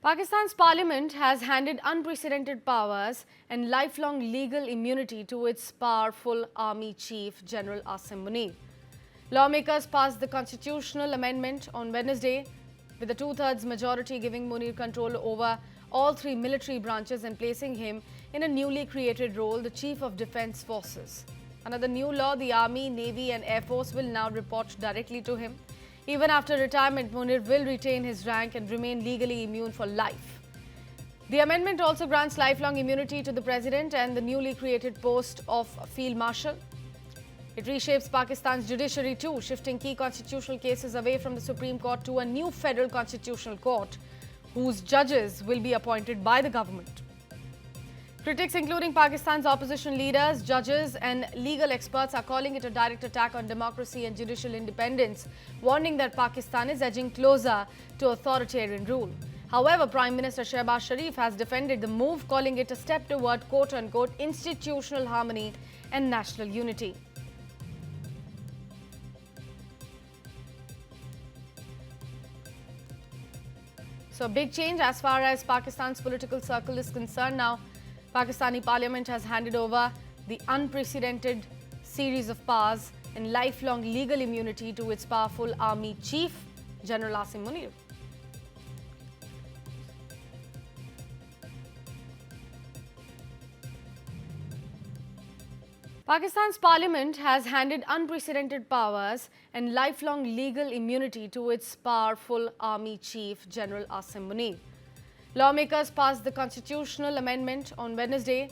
Pakistan's parliament has handed unprecedented powers and lifelong legal immunity to its powerful army chief, General Asim Munir. Lawmakers passed the constitutional amendment on Wednesday, with a two-thirds majority giving Munir control over all three military branches and placing him in a newly created role, the Chief of Defence Forces. Under the new law, the Army, Navy and Air Force will now report directly to him. Even after retirement, Munir will retain his rank and remain legally immune for life. The amendment also grants lifelong immunity to the President and the newly created post of Field Marshal. It reshapes Pakistan's judiciary too, shifting key constitutional cases away from the Supreme Court to a new federal constitutional court, whose judges will be appointed by the government. Critics, including Pakistan's opposition leaders, judges and legal experts, are calling it a direct attack on democracy and judicial independence, warning that Pakistan is edging closer to authoritarian rule. However, Prime Minister Shehbaz Sharif has defended the move, calling it a step toward quote-unquote institutional harmony and national unity. So, big change as far as Pakistan's political circle is concerned now. Pakistani parliament has handed over the unprecedented series of powers and lifelong legal immunity to its powerful army chief, General Asim Munir. Pakistan's parliament has handed unprecedented powers and lifelong legal immunity to its powerful army chief, General Asim Munir. Lawmakers passed the constitutional amendment on Wednesday,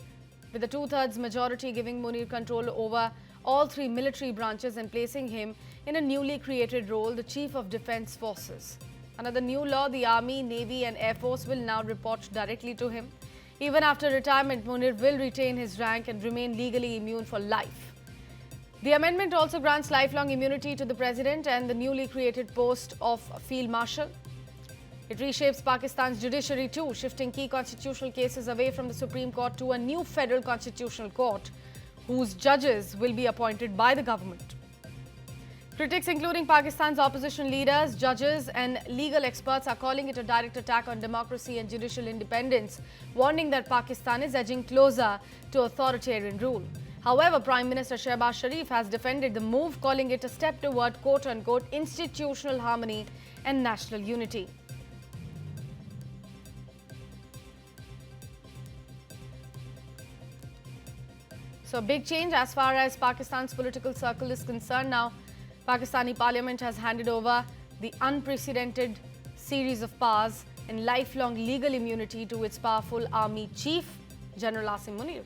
with a two-thirds majority giving Munir control over all three military branches and placing him in a newly created role, the Chief of Defence Forces. Under the new law, the Army, Navy and Air Force will now report directly to him. Even after retirement, Munir will retain his rank and remain legally immune for life. The amendment also grants lifelong immunity to the President and the newly created post of Field Marshal. It reshapes Pakistan's judiciary too, shifting key constitutional cases away from the Supreme Court to a new federal constitutional court, whose judges will be appointed by the government. Critics, including Pakistan's opposition leaders, judges and legal experts, are calling it a direct attack on democracy and judicial independence, warning that Pakistan is edging closer to authoritarian rule. However, Prime Minister Shehbaz Sharif has defended the move, calling it a step toward quote-unquote institutional harmony and national unity. So, big change as far as Pakistan's political circle is concerned now. Pakistani parliament has handed over the unprecedented series of powers and lifelong legal immunity to its powerful army chief, General Asim Munir.